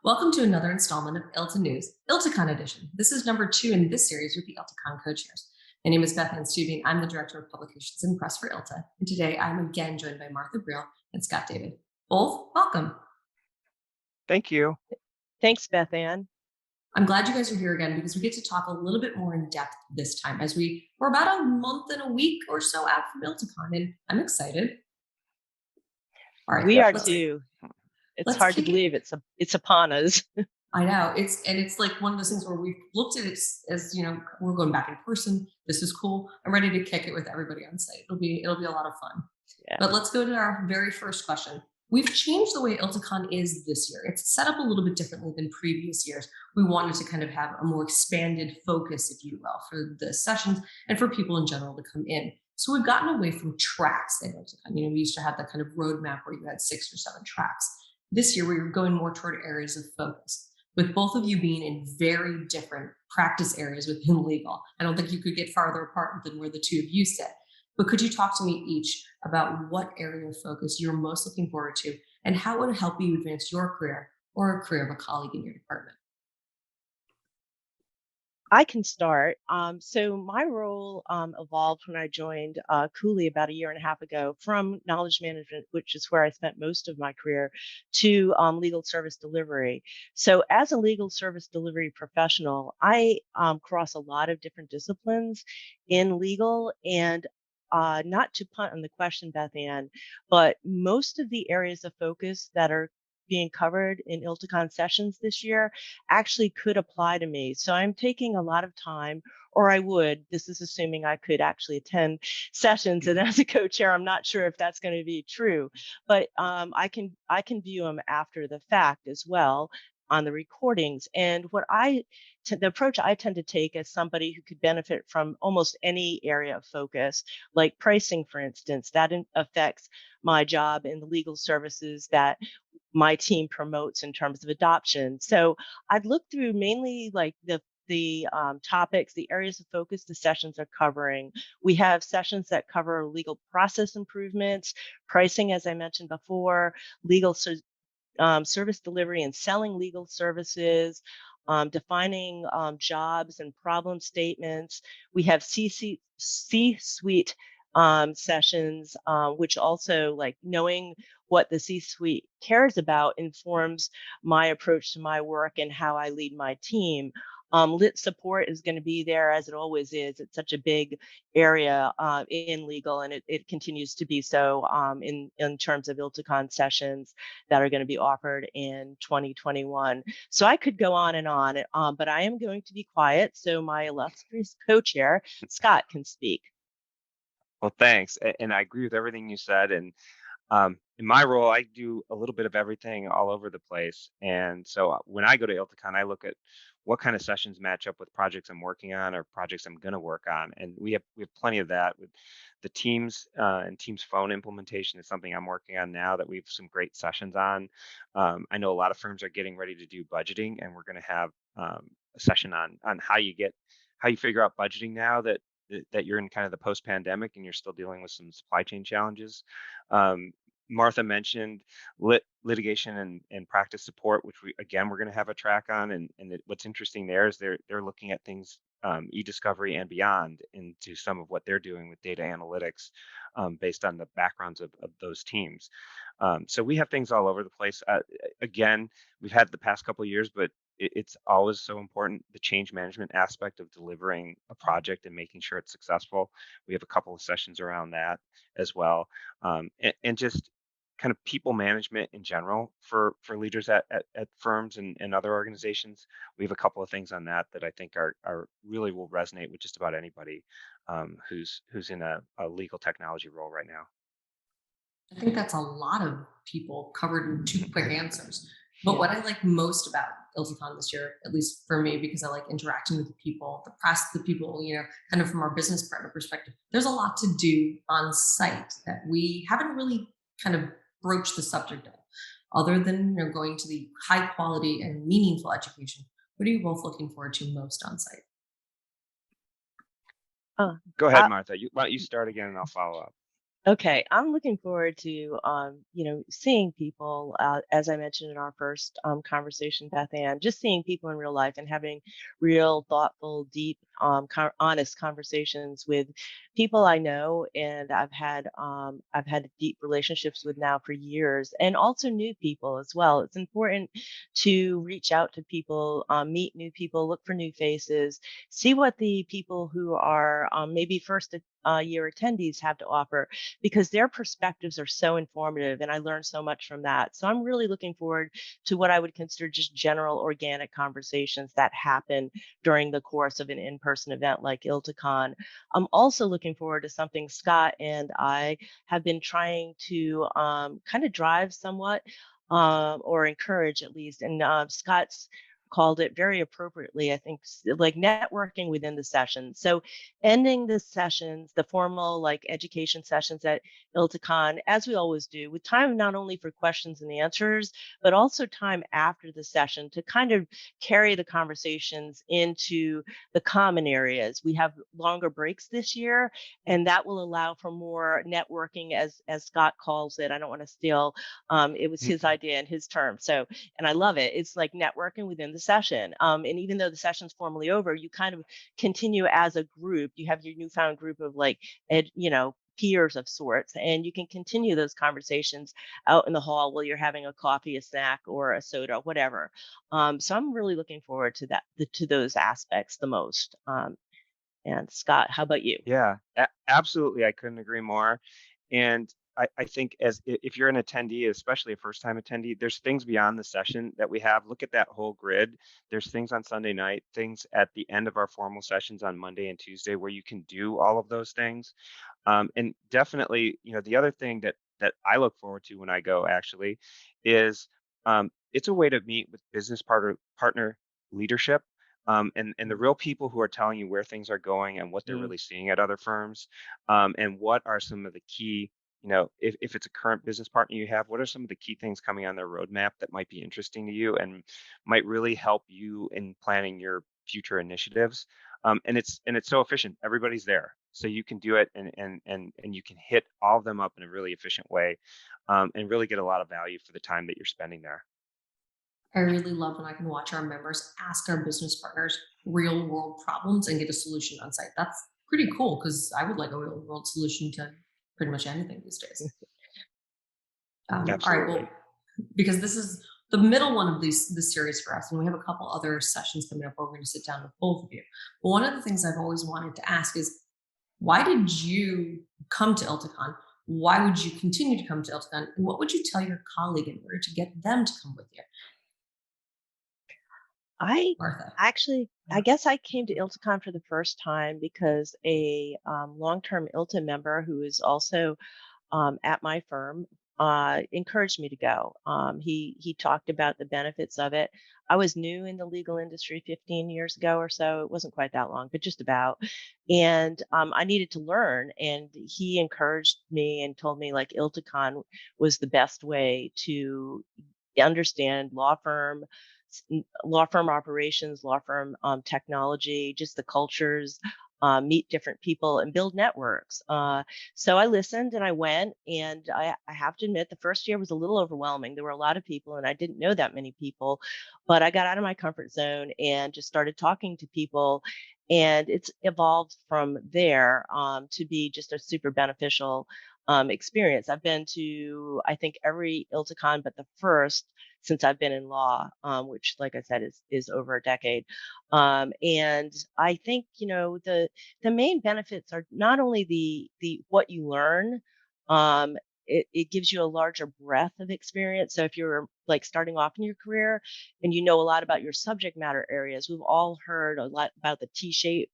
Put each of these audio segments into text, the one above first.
Welcome to another installment of ILTA News, ILTACON Edition. This is number 2 in this series with the ILTACON co-chairs. My name is Beth Ann Stubing. I'm the Director of Publications and Press for ILTA, and today I'm again joined by Martha Brill and Scott David. Both, welcome. Thank you. Thanks, Beth Ann. I'm glad you guys are here again because we get to talk a little bit more in depth this time as we're about a month and a week or so out from ILTACON, and I'm excited. All right, We are let's, too. It's let's hard to kick it. believe it's upon us. I know it's like one of those things where we've looked at it as we're going back in person. This is cool. I'm ready to kick it with everybody on site. It'll be a lot of fun. Yeah. But let's go to our very first question. We've changed the way ILTACON is this year. It's set up a little bit differently than previous years. We wanted to kind of have a more expanded focus, if you will, for the sessions and for people in general to come in. So we've gotten away from tracks at ILTACON. We used to have that kind of roadmap where you had 6 or 7 tracks. This year, we're going more toward areas of focus with both of you being in very different practice areas within legal. I don't think you could get farther apart than where the two of you sit. But could you talk to me each about what area of focus you're most looking forward to and how it would help you advance your career or a career of a colleague in your department? I can start. So my role evolved when I joined Cooley about a year and a half ago from knowledge management, which is where I spent most of my career, to legal service delivery. So as a legal service delivery professional, I cross a lot of different disciplines in legal and not to punt on the question, Beth Ann, but most of the areas of focus that are being covered in ILTACON sessions this year actually could apply to me. So I'm taking a lot of time, or I would, this is assuming I could actually attend sessions. And as a co-chair, I'm not sure if that's going to be true, but I can view them after the fact as well on the recordings. And the approach I tend to take as somebody who could benefit from almost any area of focus, like pricing, for instance, affects my job in the legal services that my team promotes in terms of adoption. So I'd look through mainly like the topics, the areas of focus the sessions are covering. We have sessions that cover legal process improvements, pricing, as I mentioned before, service delivery and selling legal services, defining jobs and problem statements. We have C-suite sessions, which also like knowing what the C-suite cares about informs my approach to my work and how I lead my team. Lit support is going to be there as it always is. It's such a big area in legal, and it continues to be so in terms of ILTACON sessions that are going to be offered in 2021. So I could go on and on, but I am going to be quiet so my illustrious co-chair, Scott, can speak. Well, thanks. And I agree with everything you said. And in my role, I do a little bit of everything all over the place. And so when I go to ILTACON, I look at what kind of sessions match up with projects I'm working on or projects I'm going to work on. And we have plenty of that with the Teams and Teams phone implementation is something I'm working on now that we have some great sessions on. I know a lot of firms are getting ready to do budgeting, and we're going to have a session on how you figure out budgeting now that you're in kind of the post pandemic and you're still dealing with some supply chain challenges. Um, Martha mentioned litigation and practice support, which we're going to have a track on. And what's interesting there is they're looking at things e-discovery and beyond into some of what they're doing with data analytics based on the backgrounds of those teams. So we have things all over the place. Again, we've had the past couple of years, but it's always so important, the change management aspect of delivering a project and making sure it's successful. We have a couple of sessions around that as well, and just kind of people management in general for leaders at firms and other organizations. We have a couple of things on that I think are really will resonate with just about anybody who's in a legal technology role right now. I think that's a lot of people covered in 2 quick answers. But what I like most about ILTACON this year, at least for me, because I like interacting with the people, the press, the people, kind of from our business partner perspective, there's a lot to do on site that we haven't really kind of broached the subject of, other than going to the high quality and meaningful education. What are you both looking forward to most on site? Uh, Go ahead, I, Martha. Why don't you start again and I'll follow up. Okay, I'm looking forward to, seeing people, as I mentioned in our first conversation, Beth Ann, just seeing people in real life and having real, thoughtful, deep, honest conversations with people I know and I've had deep relationships with now for years, and also new people as well. It's important to reach out to people, meet new people, look for new faces, see what the people who are maybe first year attendees have to offer because their perspectives are so informative and I learned so much from that. So I'm really looking forward to what I would consider just general organic conversations that happen during the course of an in-person event like ILTACON. I'm also looking forward to something Scott and I have been trying to kind of drive somewhat or encourage at least. And Scott's called it very appropriately, I think, like networking within the session. So ending the sessions, the formal like education sessions at ILTACON, as we always do, with time not only for questions and answers, but also time after the session to kind of carry the conversations into the common areas. We have longer breaks this year, and that will allow for more networking, as Scott calls it. I don't want to steal. It was his idea and his term. So, and I love it. It's like networking within the session. And even though the session's formally over, you kind of continue as a group. You have your newfound group of like, peers of sorts, and you can continue those conversations out in the hall while you're having a coffee, a snack, or a soda, whatever. So I'm really looking forward to that, to those aspects the most. And Scott, how about you? Yeah, absolutely. I couldn't agree more. And I think if you're an attendee, especially a first time attendee, there's things beyond the session that we have. Look at that whole grid. There's things on Sunday night, things at the end of our formal sessions on Monday and Tuesday where you can do all of those things. And definitely, the other thing that I look forward to when I go actually is it's a way to meet with business partner leadership, and the real people who are telling you where things are going and what they're Mm. really seeing at other firms, and what are some of the key, if it's a current business partner you have, what are some of the key things coming on their roadmap that might be interesting to you and might really help you in planning your future initiatives. And it's so efficient. Everybody's there, so you can do it, and you can hit all of them up in a really efficient way, and really get a lot of value for the time that you're spending there. I really love when I can watch our members ask our business partners real world problems and get a solution on site. That's pretty cool because I would like a real world solution to pretty much anything these days. All right, well, Absolutely. because this is the middle one of this series for us, and we have a couple other sessions coming up where we're going to sit down with both of you. But one of the things I've always wanted to ask is, why did you come to ILTACON? Why would you continue to come to ILTACON? And what would you tell your colleague in order to get them to come with you, I Martha? actually, I guess I came to ILTACON for the first time because a long-term ILTA member who is also at my firm encouraged me to go. He talked about the benefits of it. I was new in the legal industry 15 years ago or so. It wasn't quite that long, but just about. And I needed to learn. And he encouraged me and told me like ILTACON was the best way to understand law firm operations, law firm technology, just the cultures, meet different people and build networks. So I listened and I went, and I have to admit, the first year was a little overwhelming. There were a lot of people, and I didn't know that many people, but I got out of my comfort zone and just started talking to people. And it's evolved from there to be just a super beneficial experience. I've been to, I think, every ILTACON but the first since I've been in law, which, like I said, is over a decade. And I think the main benefits are not only the what you learn. It gives you a larger breadth of experience. So if you're like starting off in your career and you know a lot about your subject matter areas, we've all heard a lot about the T-shape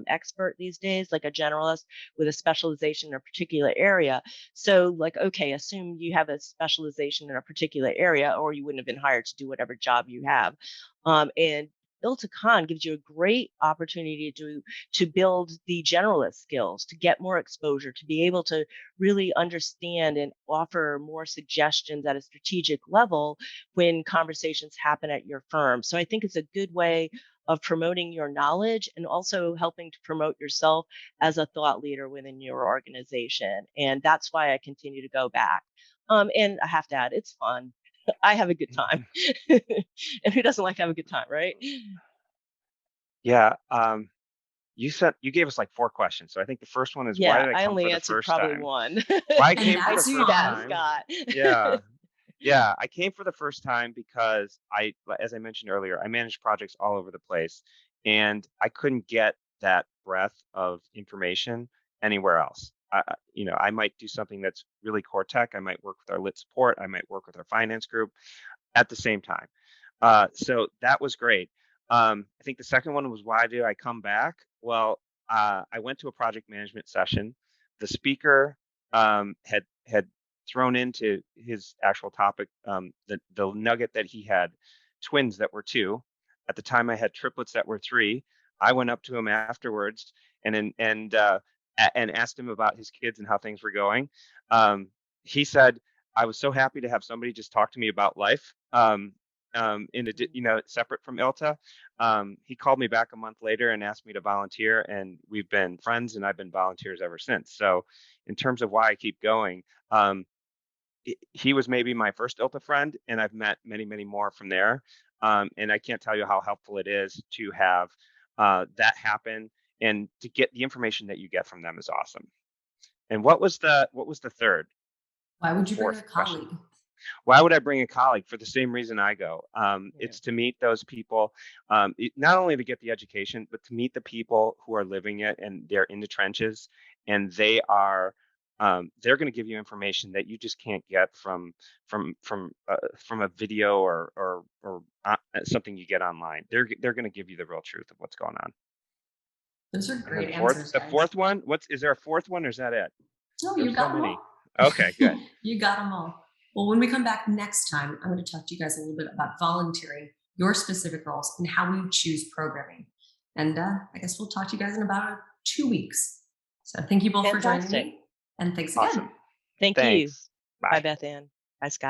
expert these days, like a generalist with a specialization in a particular area. So, like, okay, assume you have a specialization in a particular area, or you wouldn't have been hired to do whatever job you have. And ILTACON gives you a great opportunity to build the generalist skills, to get more exposure, to be able to really understand and offer more suggestions at a strategic level when conversations happen at your firm. So I think it's a good way of promoting your knowledge and also helping to promote yourself as a thought leader within your organization. And that's why I continue to go back. And I have to add, it's fun. I have a good time. And who doesn't like to have a good time, right? Yeah. You gave us like 4 questions. So I think the first one is, why Yeah, did I I come only for the answered first probably time? one. Why I And came for I the that's do first that, fine. time? Scott. Yeah. Yeah, I came for the first time because as I mentioned earlier, I manage projects all over the place, and I couldn't get that breadth of information anywhere else. I might do something that's really core tech. I might work with our lit support. I might work with our finance group at the same time. So that was great. I think the second one was, why do I come back? Well, I went to a project management session. The speaker had thrown into his actual topic the nugget that he had twins that were 2. At the time, I had triplets that were 3. I went up to him afterwards and asked him about his kids and how things were going. He said, "I was so happy to have somebody just talk to me about life." Separate from ILTA. He called me back a month later and asked me to volunteer, and we've been friends, and I've been volunteers ever since. So, in terms of why I keep going, he was maybe my first ILTA friend, and I've met many, many more from there. And I can't tell you how helpful it is to have that happen, and to get the information that you get from them is awesome. And what was the third Why or would you bring fourth a question? colleague? Why would I bring a colleague? For the same reason I go. Yeah. It's to meet those people, not only to get the education, but to meet the people who are living it, and they're in the trenches, and they're going to give you information that you just can't get from a video or something you get online. They're going to give you the real truth of what's going on. Those are And great the answers, guys. fourth one. Is there a fourth one, or is that it? No, There's you so got them many. all. Okay, good. You got them all. Well, when we come back next time, I'm going to talk to you guys a little bit about volunteering, your specific roles, and how we choose programming. And I guess we'll talk to you guys in about 2 weeks. So thank you both for joining Fantastic. me. And thanks again. Awesome. Thank you. Thanks. Bye, Bye. Beth Ann. Bye, Scott.